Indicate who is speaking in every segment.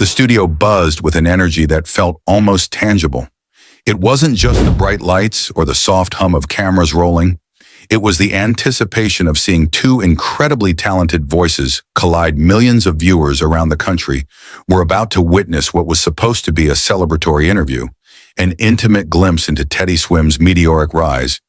Speaker 1: The studio buzzed with an energy that felt almost tangible. It wasn't just the bright lights or the soft hum of cameras rolling. It was the anticipation of seeing two incredibly talented voices collide. Millions of viewers around the country were about to witness what was supposed to be a celebratory interview, an intimate glimpse into Teddy Swims' meteoric rise.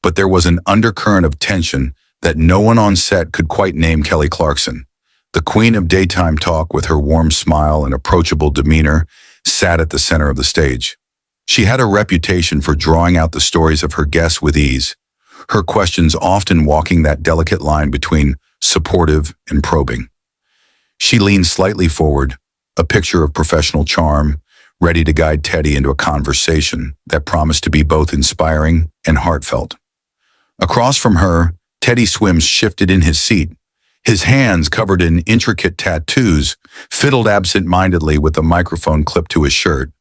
Speaker 1: But there was an undercurrent of tension that no one on set could quite name. Kelly Clarkson, the queen of daytime talk with her warm smile and approachable demeanor, sat at the center of the stage. She had a reputation for drawing out the stories of her guests with ease, her questions often walking that delicate line between supportive and probing. She leaned slightly forward, a picture of professional charm, ready to guide Teddy into a conversation that promised to be both inspiring and heartfelt. Across from her, Teddy Swims shifted in his seat. His hands, covered in intricate tattoos, fiddled absent-mindedly with the microphone clipped to his shirt.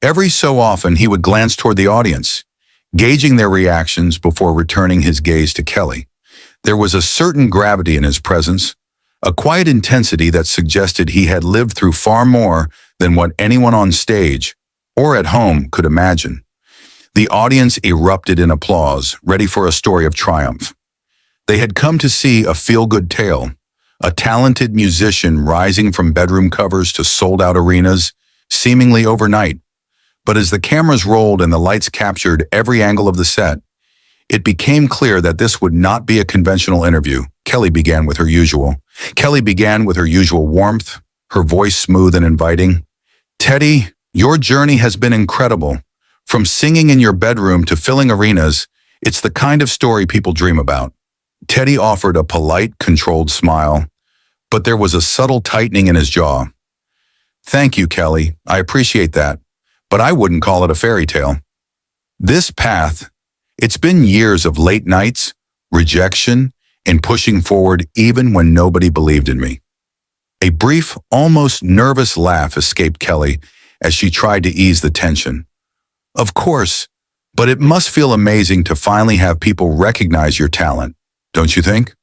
Speaker 1: Every so often, he would glance toward the audience, gauging their reactions before returning his gaze to Kelly. There was a certain gravity in his presence, a quiet intensity that suggested he had lived through far more than what anyone on stage or at home could imagine. The audience erupted in applause, ready for a story of triumph. They had come to see a feel-good tale, a talented musician rising from bedroom covers to sold-out arenas, seemingly overnight. But as the cameras rolled and the lights captured every angle of the set, it became clear that this would not be a conventional interview. Kelly began with her usual warmth, her voice smooth and inviting. "Teddy, your journey has been incredible. From singing in your bedroom to filling arenas, it's the kind of story people dream about." Teddy offered a polite, controlled smile, but there was a subtle tightening in his jaw. "Thank you, Kelly. I appreciate that. But I wouldn't call it a fairy tale. This path, it's been years of late nights, rejection, and pushing forward even when nobody believed in me." A brief, almost nervous laugh escaped Kelly as she tried to ease the tension. "Of course, but it must feel amazing to finally have people recognize your talent, don't you think?"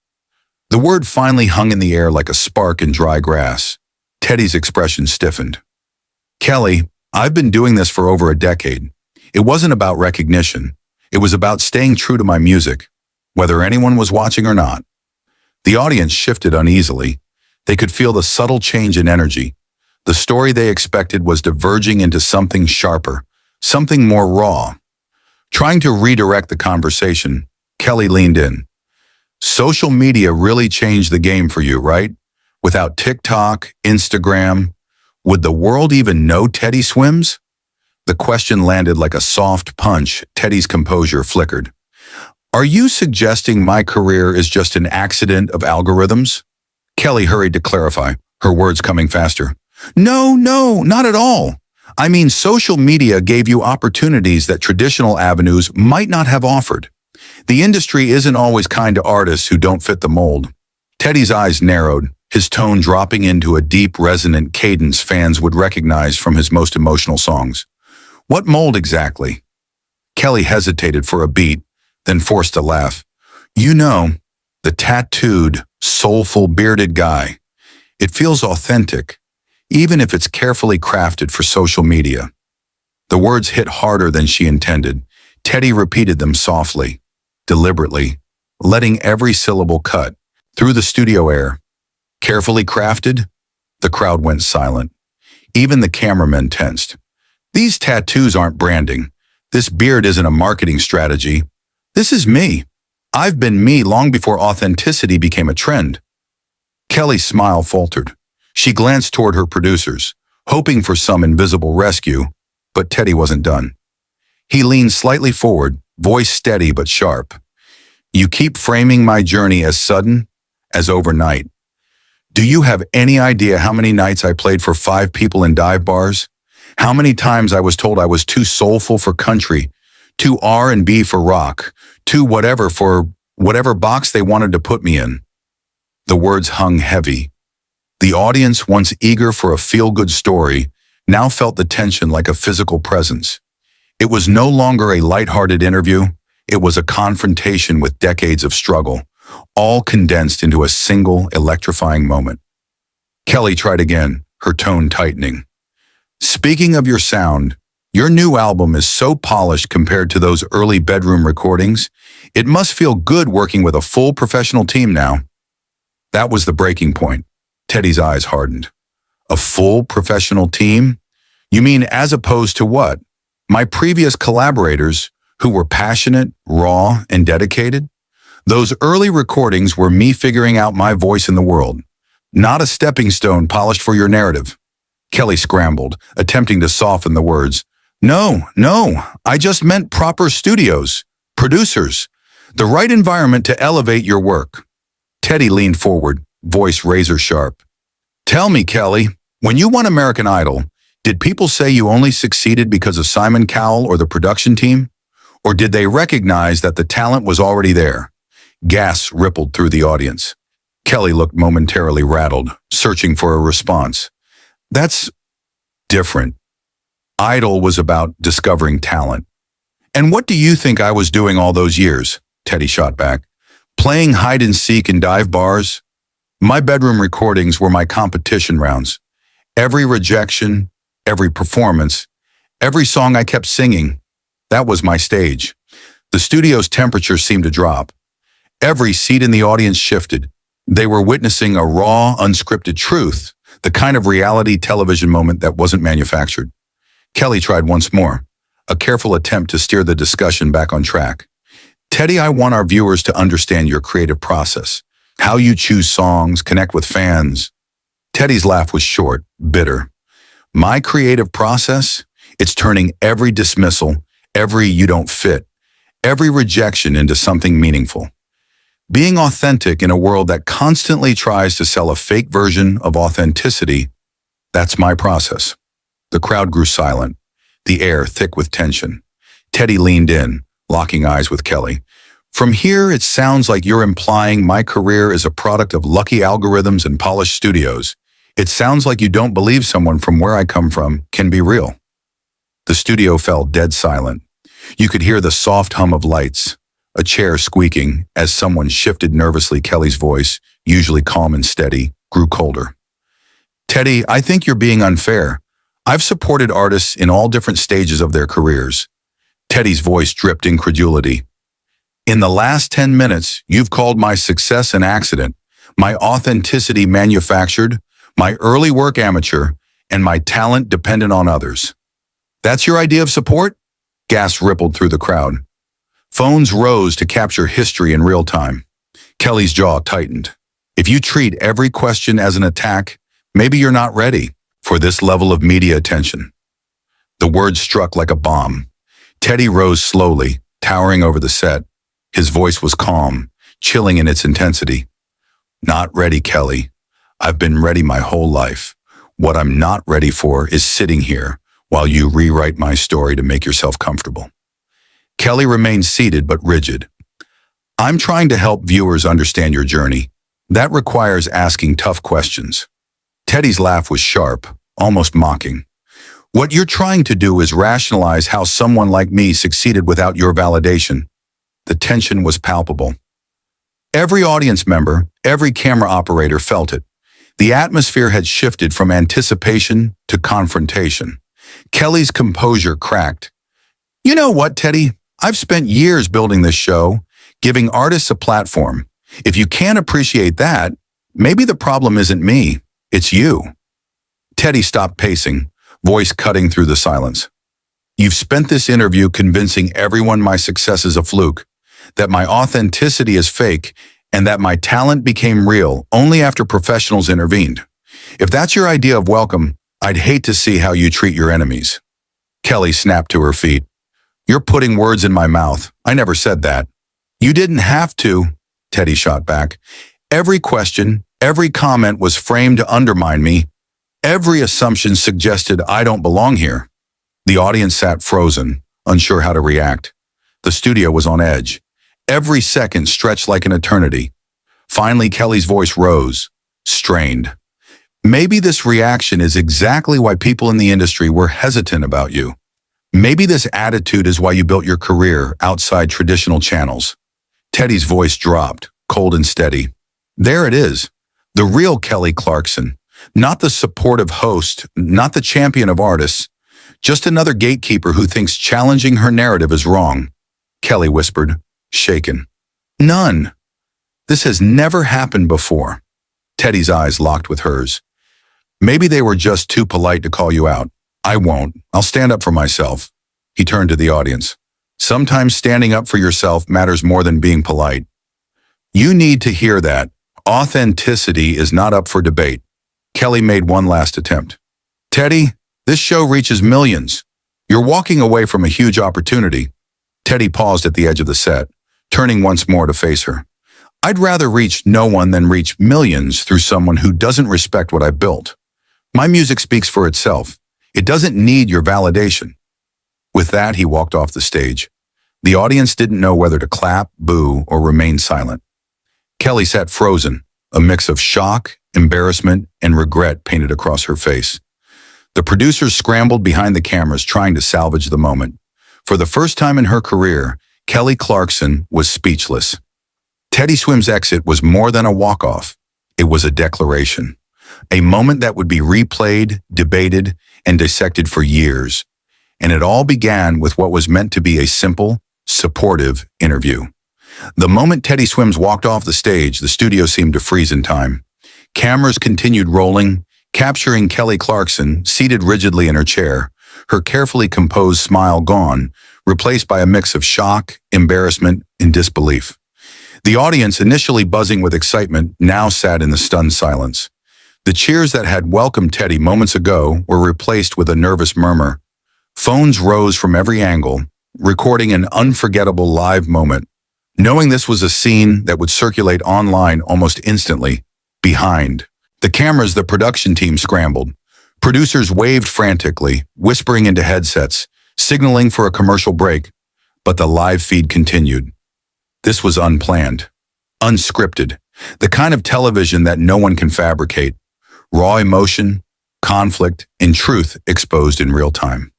Speaker 1: The word finally hung in the air like a spark in dry grass. Teddy's expression stiffened. "Kelly, I've been doing this for over a decade. It wasn't about recognition. It was about staying true to my music, whether anyone was watching or not." The audience shifted uneasily. They could feel the subtle change in energy. The story they expected was diverging into something sharper, something more raw. Trying to redirect the conversation, Kelly leaned in. "Social media really changed the game for you, right? Without TikTok, Instagram, would the world even know Teddy Swims?" The question landed like a soft punch. Teddy's composure flickered. "Are you suggesting my career is just an accident of algorithms?" Kelly hurried to clarify, her words coming faster. No, not at all. I mean, social media gave you opportunities that traditional avenues might not have offered. The industry isn't always kind to artists who don't fit the mold." Teddy's eyes narrowed, his tone dropping into a deep, resonant cadence fans would recognize from his most emotional songs. "What mold exactly?" Kelly hesitated for a beat, then forced a laugh. "You know, the tattooed, soulful, bearded guy. It feels authentic, even if it's carefully crafted for social media." The words hit harder than she intended. Teddy repeated them softly, deliberately, letting every syllable cut through the studio air. "Carefully crafted?" The crowd went silent. Even the cameramen tensed. "These tattoos aren't branding. This beard isn't a marketing strategy. This is me. I've been me long before authenticity became a trend." Kelly's smile faltered. She glanced toward her producers, hoping for some invisible rescue, but Teddy wasn't done. He leaned slightly forward, voice steady but sharp. "You keep framing my journey as sudden, as overnight. Do you have any idea how many nights I played for 5 people in dive bars? How many times I was told I was too soulful for country, too R&B for rock, too whatever for whatever box they wanted to put me in?" The words hung heavy. The audience, once eager for a feel-good story, now felt the tension like a physical presence. It was no longer a lighthearted interview. It was a confrontation with decades of struggle, all condensed into a single electrifying moment. Kelly tried again, her tone tightening. Speaking of your sound, your new album is so polished compared to those early bedroom recordings. It must feel good working with a full professional team now. That was the breaking point. Teddy's eyes hardened. A full professional team? You mean as opposed to what? My previous collaborators, who were passionate, raw, and dedicated? Those early recordings were me figuring out my voice in the world, not a stepping stone polished for your narrative. Kelly scrambled, attempting to soften the words. No, I just meant proper studios, producers, the right environment to elevate your work. Teddy leaned forward, voice razor sharp. Tell me, Kelly, when you won American Idol, did people say you only succeeded because of Simon Cowell or the production team? Or did they recognize that the talent was already there? Gasps rippled through the audience. Kelly looked momentarily rattled, searching for a response. That's different. Idol was about discovering talent. And what do you think I was doing all those years? Teddy shot back. Playing hide and seek in dive bars? My bedroom recordings were my competition rounds. Every rejection, every performance, every song I kept singing, that was my stage. The studio's temperature seemed to drop. Every seat in the audience shifted. They were witnessing a raw, unscripted truth, the kind of reality television moment that wasn't manufactured. Kelly tried once more, a careful attempt to steer the discussion back on track. Teddy, I want our viewers to understand your creative process, how you choose songs, connect with fans. Teddy's laugh was short, bitter. My creative process? It's turning every dismissal, every you don't fit, every rejection into something meaningful. Being authentic in a world that constantly tries to sell a fake version of authenticity, that's my process. The crowd grew silent, the air thick with tension. Teddy leaned in, locking eyes with Kelly. From here, it sounds like you're implying my career is a product of lucky algorithms and polished studios. It sounds like you don't believe someone from where I come from can be real. The studio fell dead silent. You could hear the soft hum of lights, a chair squeaking as someone shifted nervously. Kelly's voice, usually calm and steady, grew colder. Teddy, I think you're being unfair. I've supported artists in all different stages of their careers. Teddy's voice dripped incredulity. In the last 10 minutes, you've called my success an accident, my authenticity manufactured, my early work amateur, and my talent dependent on others. That's your idea of support? Gasps rippled through the crowd. Phones rose to capture history in real time. Kelly's jaw tightened. If you treat every question as an attack, maybe you're not ready for this level of media attention. The words struck like a bomb. Teddy rose slowly, towering over the set. His voice was calm, chilling in its intensity. Not ready, Kelly. I've been ready my whole life. What I'm not ready for is sitting here while you rewrite my story to make yourself comfortable. Kelly remained seated but rigid. I'm trying to help viewers understand your journey. That requires asking tough questions. Teddy's laugh was sharp, almost mocking. What you're trying to do is rationalize how someone like me succeeded without your validation. The tension was palpable. Every audience member, every camera operator felt it. The atmosphere had shifted from anticipation to confrontation. Kelly's composure cracked. You know what, Teddy? I've spent years building this show, giving artists a platform. If you can't appreciate that, maybe the problem isn't me, it's you. Teddy stopped pacing, voice cutting through the silence. You've spent this interview convincing everyone my success is a fluke, that my authenticity is fake, and that my talent became real only after professionals intervened. If that's your idea of welcome, I'd hate to see how you treat your enemies. Kelly snapped to her feet. You're putting words in my mouth. I never said that. You didn't have to, Teddy shot back. Every question, every comment was framed to undermine me. Every assumption suggested I don't belong here. The audience sat frozen, unsure how to react. The studio was on edge. Every second stretched like an eternity. Finally, Kelly's voice rose, strained. Maybe this reaction is exactly why people in the industry were hesitant about you. Maybe this attitude is why you built your career outside traditional channels. Teddy's voice dropped, cold and steady. There it is, the real Kelly Clarkson, Not the supportive host, not the champion of artists, just another gatekeeper who thinks challenging her narrative is wrong. Kelly whispered, shaken. None. This has never happened before. Teddy's eyes locked with hers. Maybe they were just too polite to call you out. I won't. I'll stand up for myself. He turned to the audience. Sometimes standing up for yourself matters more than being polite. You need to hear that. Authenticity is not up for debate. Kelly made one last attempt. Teddy, this show reaches millions. You're walking away from a huge opportunity. Teddy paused at the edge of the set, turning once more to face her. I'd rather reach no one than reach millions through someone who doesn't respect what I built. My music speaks for itself. It doesn't need your validation. With that, he walked off the stage. The audience didn't know whether to clap, boo, or remain silent. Kelly sat frozen, a mix of shock, embarrassment, and regret painted across her face. The producers scrambled behind the cameras trying to salvage the moment. For the first time in her career, Kelly Clarkson was speechless. Teddy Swim's exit was more than a walk-off. It was a declaration. A moment that would be replayed, debated, and dissected for years. And it all began with what was meant to be a simple, supportive interview. The moment Teddy Swims walked off the stage, the studio seemed to freeze in time. Cameras continued rolling, capturing Kelly Clarkson seated rigidly in her chair, her carefully composed smile gone, replaced by a mix of shock, embarrassment, and disbelief. The audience, initially buzzing with excitement, now sat in the stunned silence. The cheers that had welcomed Teddy moments ago were replaced with a nervous murmur. Phones rose from every angle, recording an unforgettable live moment. Knowing this was a scene that would circulate online almost instantly, behind the cameras, the production team scrambled. Producers waved frantically, whispering into headsets, signaling for a commercial break, but the live feed continued. This was unplanned, unscripted, the kind of television that no one can fabricate. Raw emotion, conflict, and truth exposed in real time.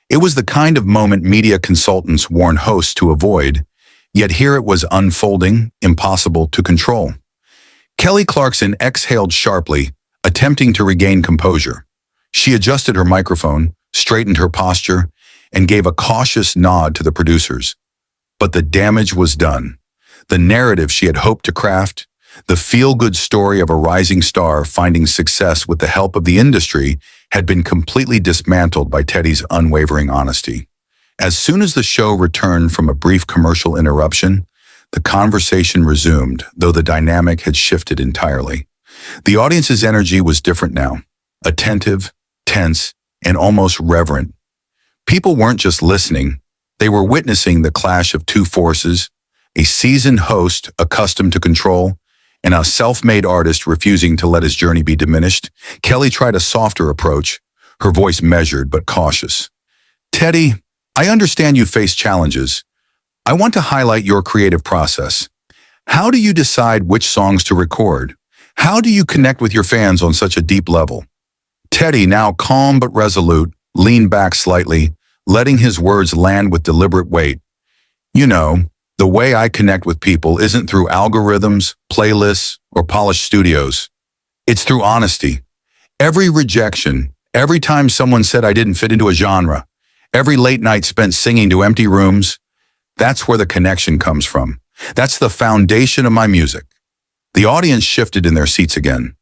Speaker 1: It was the kind of moment media consultants warn hosts to avoid, yet here it was unfolding, impossible to control. Kelly Clarkson exhaled sharply, attempting to regain composure. She adjusted her microphone, straightened her posture, and gave a cautious nod to the producers. But the damage was done. The narrative she had hoped to craft, the feel-good story of a rising star finding success with the help of the industry, had been completely dismantled by Teddy's unwavering honesty. As soon as the show returned from a brief commercial interruption, the conversation resumed, though the dynamic had shifted entirely. The audience's energy was different now, attentive, tense, and almost reverent. People weren't just listening, they were witnessing the clash of two forces, a seasoned host accustomed to control, and a self-made artist refusing to let his journey be diminished. Kelly tried a softer approach, her voice measured but cautious. Teddy, I understand you face challenges. I want to highlight your creative process. How do you decide which songs to record? How do you connect with your fans on such a deep level? Teddy, now calm but resolute, leaned back slightly, letting his words land with deliberate weight. You know, the way I connect with people isn't through algorithms, playlists, or polished studios. It's through honesty. Every rejection, every time someone said I didn't fit into a genre, every late night spent singing to empty rooms, that's where the connection comes from. That's the foundation of my music. The audience shifted in their seats again.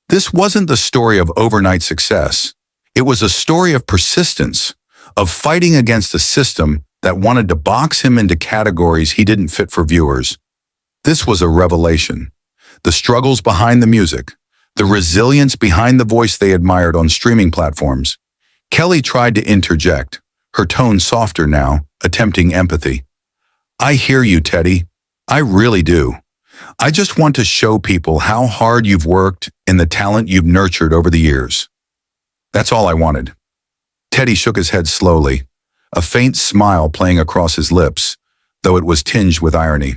Speaker 1: This wasn't the story of overnight success. It was a story of persistence, of fighting against a system that wanted to box him into categories he didn't fit for viewers. This was a revelation. The struggles behind the music, the resilience behind the voice they admired on streaming platforms. Kelly tried to interject, her tone softer now, attempting empathy. I hear you, Teddy. I really do. I just want to show people how hard you've worked and the talent you've nurtured over the years. That's all I wanted. Teddy shook his head slowly, a faint smile playing across his lips, though it was tinged with irony.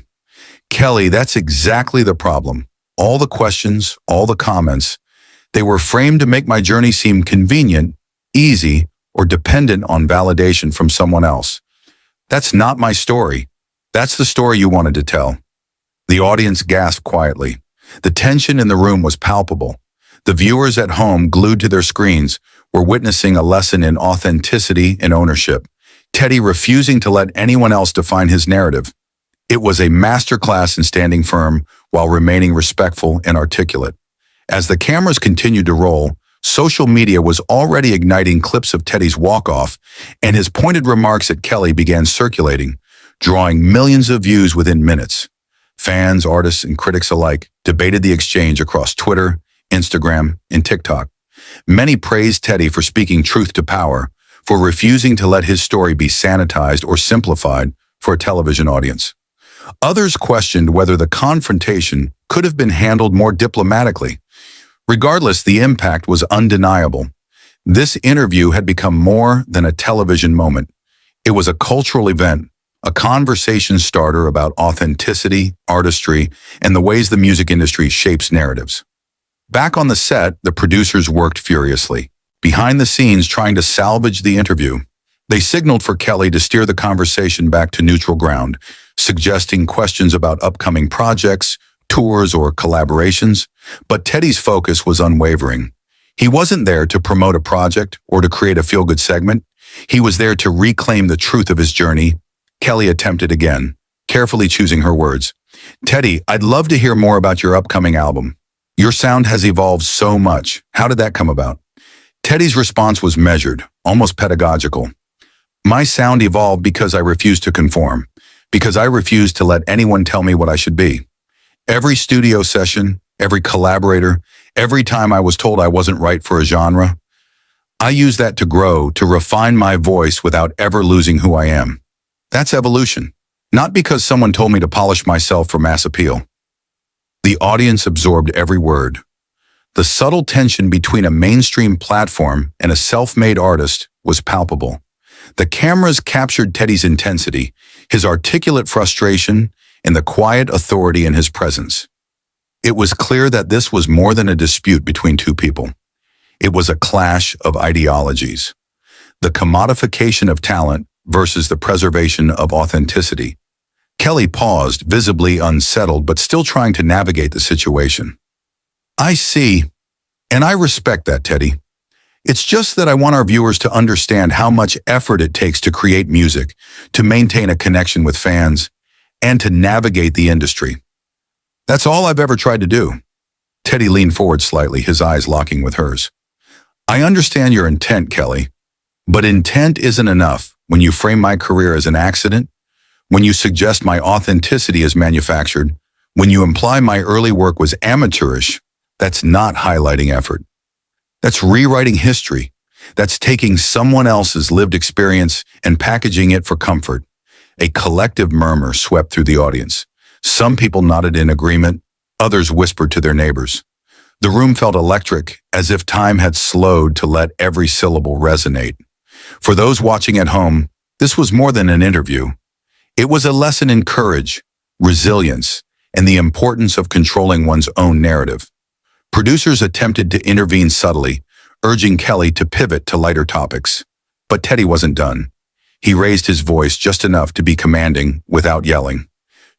Speaker 1: Kelly, that's exactly the problem. All the questions, all the comments, they were framed to make my journey seem convenient, easy, or dependent on validation from someone else. That's not my story. That's the story you wanted to tell. The audience gasped quietly. The tension in the room was palpable. The viewers at home, glued to their screens, were witnessing a lesson in authenticity and ownership. Teddy refusing to let anyone else define his narrative. It was a masterclass in standing firm while remaining respectful and articulate. As the cameras continued to roll, social media was already igniting clips of Teddy's walk-off, and his pointed remarks at Kelly began circulating, drawing millions of views within minutes. Fans, artists, and critics alike debated the exchange across Twitter, Instagram, and TikTok. Many praised Teddy for speaking truth to power, for refusing to let his story be sanitized or simplified for a television audience. Others questioned whether the confrontation could have been handled more diplomatically. Regardless, the impact was undeniable. This interview had become more than a television moment. It was a cultural event, a conversation starter about authenticity, artistry, and the ways the music industry shapes narratives. Back on the set, the producers worked furiously, behind the scenes trying to salvage the interview. They signaled for Kelly to steer the conversation back to neutral ground, suggesting questions about upcoming projects, tours, or collaborations. But Teddy's focus was unwavering. He wasn't there to promote a project or to create a feel-good segment. He was there to reclaim the truth of his journey. Kelly attempted again, carefully choosing her words. "Teddy, I'd love to hear more about your upcoming album. Your sound has evolved so much. How did that come about?" Teddy's response was measured, almost pedagogical. "My sound evolved because I refused to conform, because I refused to let anyone tell me what I should be. Every studio session, every collaborator, every time I was told I wasn't right for a genre, I used that to grow, to refine my voice without ever losing who I am. That's evolution, not because someone told me to polish myself for mass appeal." The audience absorbed every word. The subtle tension between a mainstream platform and a self-made artist was palpable. The cameras captured Teddy's intensity, his articulate frustration, and the quiet authority in his presence. It was clear that this was more than a dispute between two people. It was a clash of ideologies. The commodification of talent versus the preservation of authenticity. Kelly paused, visibly unsettled, but still trying to navigate the situation. "I see, and I respect that, Teddy. It's just that I want our viewers to understand how much effort it takes to create music, to maintain a connection with fans, and to navigate the industry. That's all I've ever tried to do." Teddy leaned forward slightly, his eyes locking with hers. "I understand your intent, Kelly, but intent isn't enough when you frame my career as an accident, when you suggest my authenticity is manufactured, when you imply my early work was amateurish. That's not highlighting effort. That's rewriting history. That's taking someone else's lived experience and packaging it for comfort." A collective murmur swept through the audience. Some people nodded in agreement, others whispered to their neighbors. The room felt electric, as if time had slowed to let every syllable resonate. For those watching at home, this was more than an interview. It was a lesson in courage, resilience, and the importance of controlling one's own narrative. Producers attempted to intervene subtly, urging Kelly to pivot to lighter topics. But Teddy wasn't done. He raised his voice just enough to be commanding without yelling.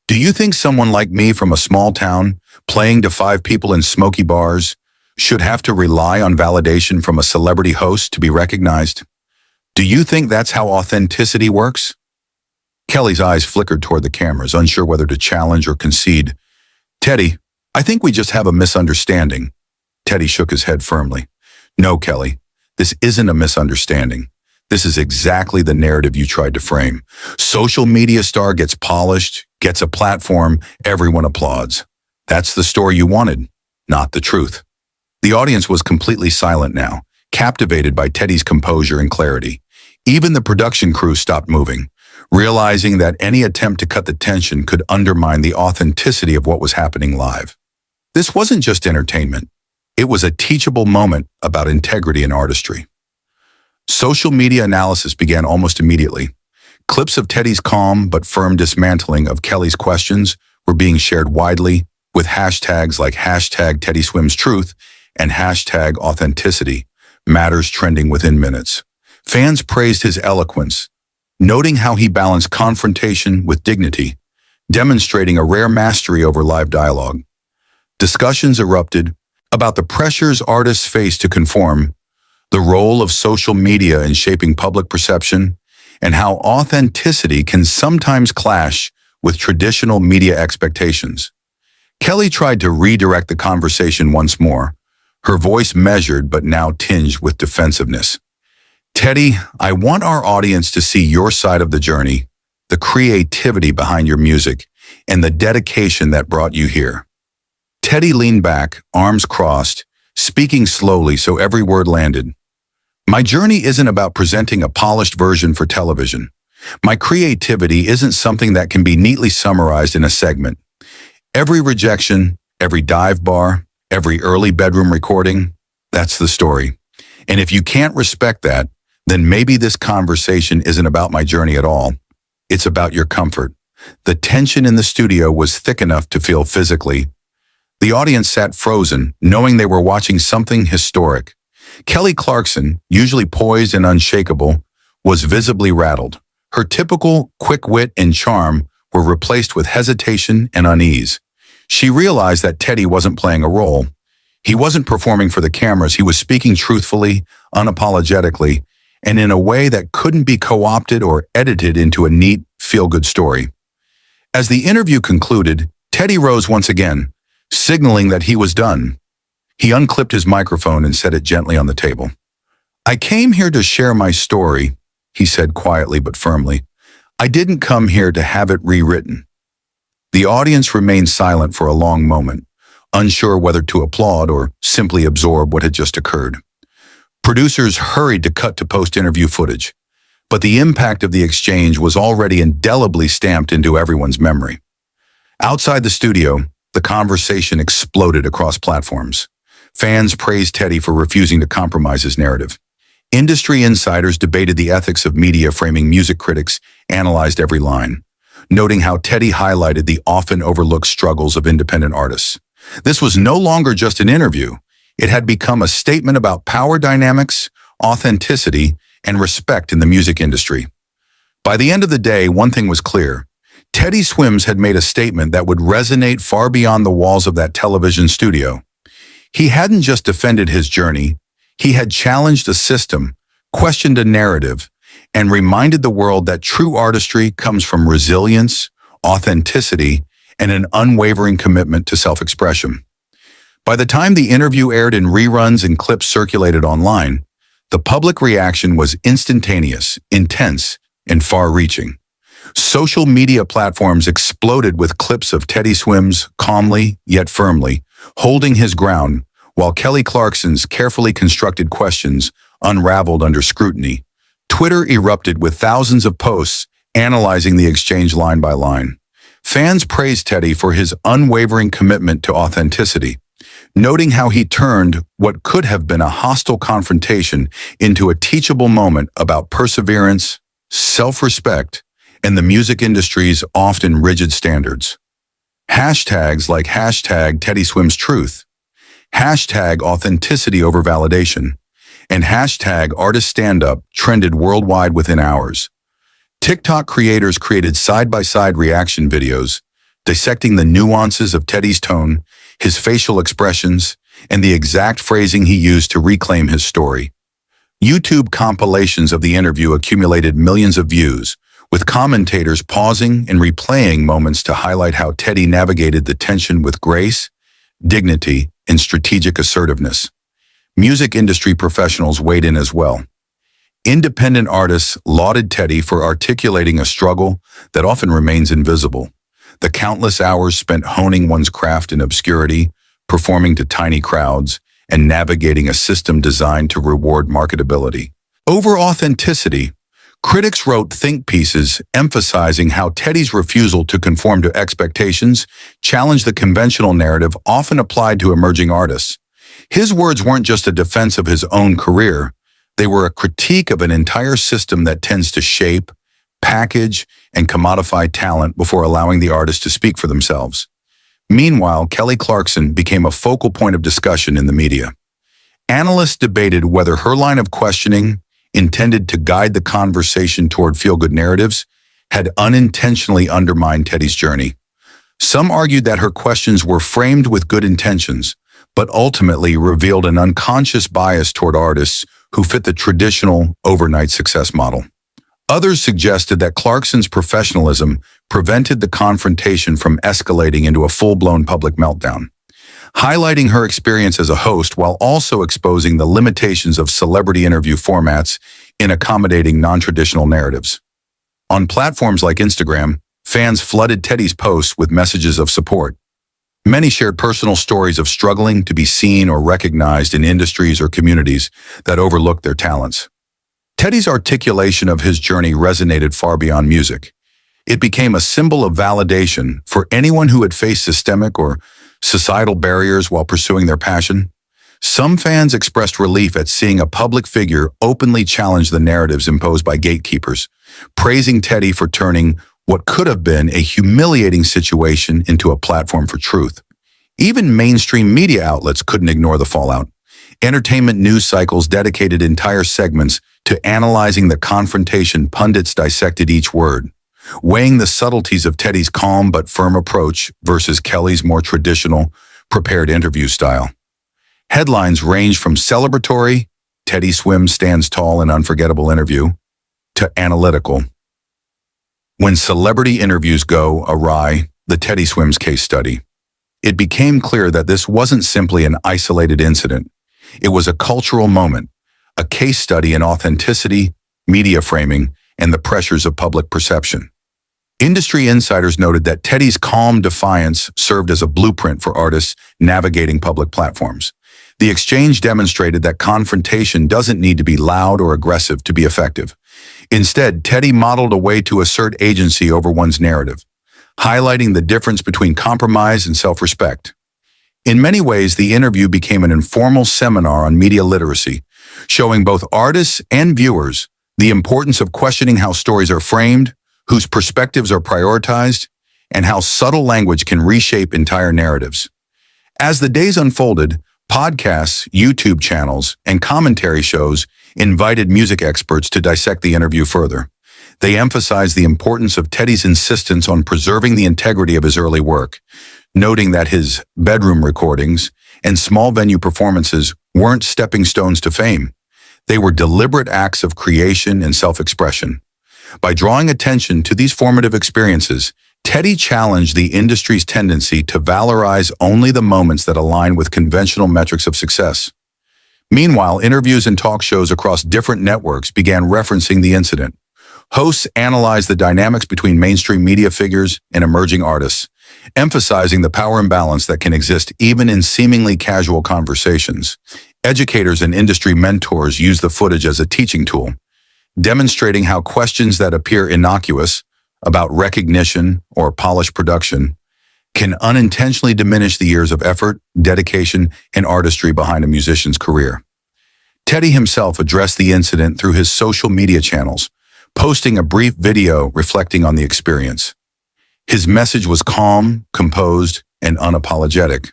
Speaker 1: "Do you think someone like me from a small town, playing to 5 people in smoky bars, should have to rely on validation from a celebrity host to be recognized? Do you think that's how authenticity works?" Kelly's eyes flickered toward the cameras, unsure whether to challenge or concede. "Teddy, I think we just have a misunderstanding." Teddy shook his head firmly. "No, Kelly, this isn't a misunderstanding. This is exactly the narrative you tried to frame. Social media star gets polished, gets a platform, everyone applauds. That's the story you wanted, not the truth." The audience was completely silent now, captivated by Teddy's composure and clarity. Even the production crew stopped moving, realizing that any attempt to cut the tension could undermine the authenticity of what was happening live. This wasn't just entertainment. It was a teachable moment about integrity and artistry. Social media analysis began almost immediately. Clips of Teddy's calm but firm dismantling of Kelly's questions were being shared widely, with hashtags like #TeddySwimsTruth and #authenticity matters trending within minutes. Fans praised his eloquence, noting how he balanced confrontation with dignity, demonstrating a rare mastery over live dialogue. Discussions erupted, about the pressures artists face to conform, the role of social media in shaping public perception, and how authenticity can sometimes clash with traditional media expectations. Kelly tried to redirect the conversation once more, her voice measured but now tinged with defensiveness. Teddy, I want our audience to see your side of the journey, the creativity behind your music, and the dedication that brought you here. Teddy leaned back, arms crossed, speaking slowly so every word landed. My journey isn't about presenting a polished version for television. My creativity isn't something that can be neatly summarized in a segment. Every rejection, every dive bar, every early bedroom recording, that's the story. And if you can't respect that, then maybe this conversation isn't about my journey at all. It's about your comfort. The tension in the studio was thick enough to feel physically. The audience sat frozen, knowing they were watching something historic. Kelly Clarkson, usually poised and unshakable, was visibly rattled. Her typical quick wit and charm were replaced with hesitation and unease. She realized that Teddy wasn't playing a role. He wasn't performing for the cameras. He was speaking truthfully, unapologetically, and in a way that couldn't be co-opted or edited into a neat, feel-good story. As the interview concluded, Teddy rose once again, signaling that he was done. He unclipped his microphone and set it gently on the table. I came here to share my story, he said quietly but firmly. I didn't come here to have it rewritten. The audience remained silent for a long moment, unsure whether to applaud or simply absorb what had just occurred. Producers hurried to cut to post-interview footage, but the impact of the exchange was already indelibly stamped into everyone's memory. Outside the studio, the conversation exploded across platforms. Fans praised Teddy for refusing to compromise his narrative. Industry insiders debated the ethics of media framing. Music critics analyzed every line, noting how Teddy highlighted the often overlooked struggles of independent artists. This was no longer just an interview. It had become a statement about power dynamics, authenticity, and respect in the music industry. By the end of the day, one thing was clear. Teddy Swims had made a statement that would resonate far beyond the walls of that television studio. He hadn't just defended his journey, he had challenged a system, questioned a narrative, and reminded the world that true artistry comes from resilience, authenticity, and an unwavering commitment to self-expression. By the time the interview aired in reruns and clips circulated online, the public reaction was instantaneous, intense, and far-reaching. Social media platforms exploded with clips of Teddy Swims calmly, yet firmly, holding his ground, while Kelly Clarkson's carefully constructed questions unraveled under scrutiny. Twitter erupted with thousands of posts analyzing the exchange line by line. Fans praised Teddy for his unwavering commitment to authenticity, noting how he turned what could have been a hostile confrontation into a teachable moment about perseverance, self-respect, and the music industry's often rigid standards. Hashtags like hashtag Teddy Swims Truth, hashtag authenticity over validation, and hashtag artist stand-up trended worldwide within hours. TikTok creators created side-by-side reaction videos, dissecting the nuances of Teddy's tone, his facial expressions, and the exact phrasing he used to reclaim his story. YouTube compilations of the interview accumulated millions of views, with commentators pausing and replaying moments to highlight how Teddy navigated the tension with grace, dignity, and strategic assertiveness. Music industry professionals weighed in as well. Independent artists lauded Teddy for articulating a struggle that often remains invisible. The countless hours spent honing one's craft in obscurity, performing to tiny crowds, and navigating a system designed to reward marketability. Over authenticity, critics wrote think pieces emphasizing how Teddy's refusal to conform to expectations challenged the conventional narrative often applied to emerging artists. His words weren't just a defense of his own career, they were a critique of an entire system that tends to shape, package, and commodify talent before allowing the artist to speak for themselves. Meanwhile, Kelly Clarkson became a focal point of discussion in the media. Analysts debated whether her line of questioning, intended to guide the conversation toward feel-good narratives, had unintentionally undermined Teddy's journey. Some argued that her questions were framed with good intentions, but ultimately revealed an unconscious bias toward artists who fit the traditional overnight success model. Others suggested that Clarkson's professionalism prevented the confrontation from escalating into a full-blown public meltdown, highlighting her experience as a host while also exposing the limitations of celebrity interview formats in accommodating non-traditional narratives. On platforms like Instagram, fans flooded Teddy's posts with messages of support. Many shared personal stories of struggling to be seen or recognized in industries or communities that overlooked their talents. Teddy's articulation of his journey resonated far beyond music. It became a symbol of validation for anyone who had faced systemic or societal barriers while pursuing their passion. Some fans expressed relief at seeing a public figure openly challenge the narratives imposed by gatekeepers, praising Teddy for turning what could have been a humiliating situation into a platform for truth. Even mainstream media outlets couldn't ignore the fallout. Entertainment news cycles dedicated entire segments to analyzing the confrontation. Pundits dissected each word, weighing the subtleties of Teddy's calm but firm approach versus Kelly's more traditional, prepared interview style. Headlines ranged from celebratory, Teddy Swims stands tall in unforgettable interview, to analytical. When celebrity interviews go awry, the Teddy Swims case study. It became clear that this wasn't simply an isolated incident. It was a cultural moment, a case study in authenticity, media framing, and the pressures of public perception. Industry insiders noted that Teddy's calm defiance served as a blueprint for artists navigating public platforms. The exchange demonstrated that confrontation doesn't need to be loud or aggressive to be effective. Instead, Teddy modeled a way to assert agency over one's narrative, highlighting the difference between compromise and self-respect. In many ways, the interview became an informal seminar on media literacy, showing both artists and viewers the importance of questioning how stories are framed, whose perspectives are prioritized, and how subtle language can reshape entire narratives. As the days unfolded, podcasts, YouTube channels, and commentary shows invited music experts to dissect the interview further. They emphasized the importance of Teddy's insistence on preserving the integrity of his early work, noting that his bedroom recordings and small venue performances weren't stepping stones to fame. They were deliberate acts of creation and self-expression. By drawing attention to these formative experiences, Teddy challenged the industry's tendency to valorize only the moments that align with conventional metrics of success. Meanwhile, interviews and talk shows across different networks began referencing the incident. Hosts analyzed the dynamics between mainstream media figures and emerging artists, emphasizing the power imbalance that can exist even in seemingly casual conversations. Educators and industry mentors use the footage as a teaching tool, demonstrating how questions that appear innocuous about recognition or polished production can unintentionally diminish the years of effort, dedication, and artistry behind a musician's career. Teddy himself addressed the incident through his social media channels, posting a brief video reflecting on the experience. His message was calm, composed, and unapologetic.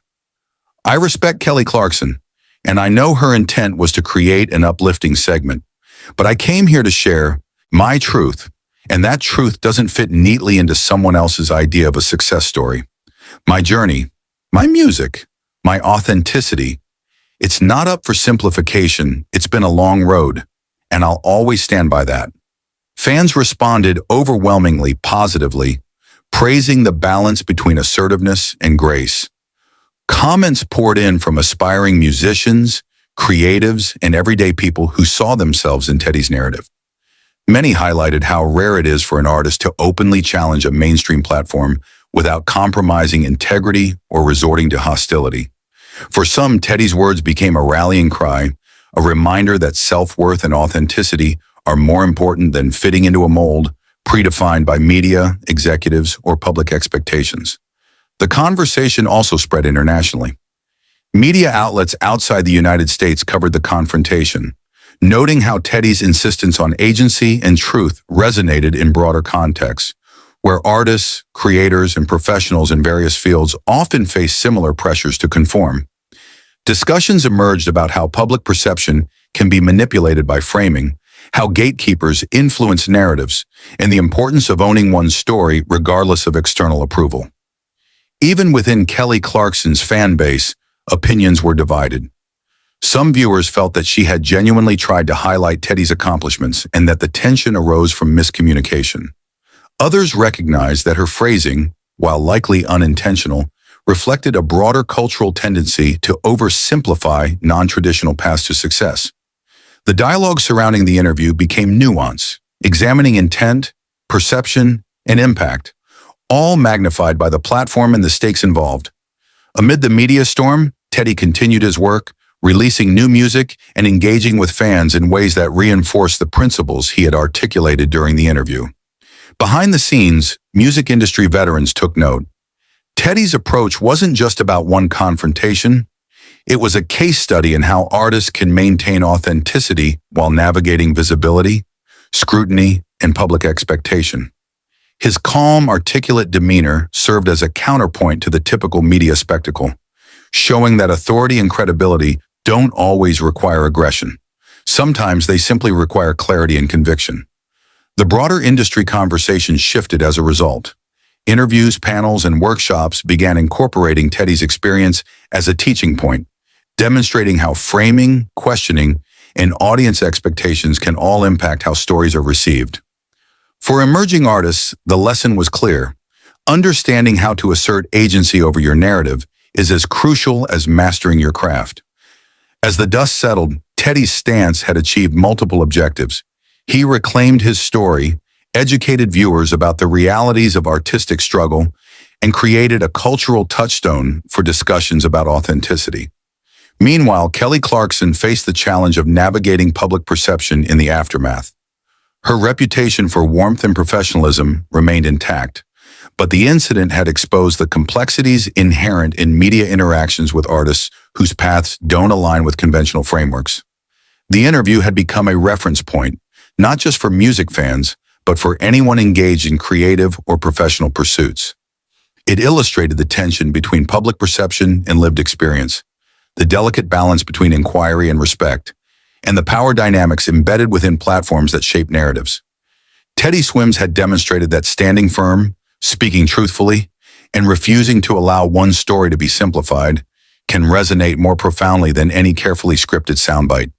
Speaker 1: "I respect Kelly Clarkson, and I know her intent was to create an uplifting segment, but I came here to share my truth, and that truth doesn't fit neatly into someone else's idea of a success story. My journey, my music, my authenticity, it's not up for simplification. It's been a long road, and I'll always stand by that." Fans responded overwhelmingly positively, praising the balance between assertiveness and grace. Comments poured in from aspiring musicians, creatives, and everyday people who saw themselves in Teddy's narrative. Many highlighted how rare it is for an artist to openly challenge a mainstream platform without compromising integrity or resorting to hostility. For some, Teddy's words became a rallying cry, a reminder that self-worth and authenticity are more important than fitting into a mold predefined by media, executives, or public expectations. The conversation also spread internationally. Media outlets outside the United States covered the confrontation, noting how Teddy's insistence on agency and truth resonated in broader contexts, where artists, creators, and professionals in various fields often face similar pressures to conform. Discussions emerged about how public perception can be manipulated by framing, how gatekeepers influence narratives, and the importance of owning one's story regardless of external approval. Even within Kelly Clarkson's fan base, opinions were divided. Some viewers felt that she had genuinely tried to highlight Teddy's accomplishments and that the tension arose from miscommunication. Others recognized that her phrasing, while likely unintentional, reflected a broader cultural tendency to oversimplify non-traditional paths to success. The dialogue surrounding the interview became nuanced, examining intent, perception, and impact, all magnified by the platform and the stakes involved. Amid the media storm, Teddy continued his work, releasing new music and engaging with fans in ways that reinforced the principles he had articulated during the interview. Behind the scenes, music industry veterans took note. Teddy's approach wasn't just about one confrontation. It was a case study in how artists can maintain authenticity while navigating visibility, scrutiny, and public expectation. His calm, articulate demeanor served as a counterpoint to the typical media spectacle, showing that authority and credibility don't always require aggression. Sometimes they simply require clarity and conviction. The broader industry conversation shifted as a result. Interviews, panels, and workshops began incorporating Teddy's experience as a teaching point, demonstrating how framing, questioning, and audience expectations can all impact how stories are received. For emerging artists, the lesson was clear. Understanding how to assert agency over your narrative is as crucial as mastering your craft. As the dust settled, Teddy's stance had achieved multiple objectives. He reclaimed his story, educated viewers about the realities of artistic struggle, and created a cultural touchstone for discussions about authenticity. Meanwhile, Kelly Clarkson faced the challenge of navigating public perception in the aftermath. Her reputation for warmth and professionalism remained intact, but the incident had exposed the complexities inherent in media interactions with artists whose paths don't align with conventional frameworks. The interview had become a reference point, not just for music fans, but for anyone engaged in creative or professional pursuits. It illustrated the tension between public perception and lived experience, the delicate balance between inquiry and respect, and the power dynamics embedded within platforms that shape narratives. Teddy Swims had demonstrated that standing firm, speaking truthfully, and refusing to allow one story to be simplified can resonate more profoundly than any carefully scripted soundbite.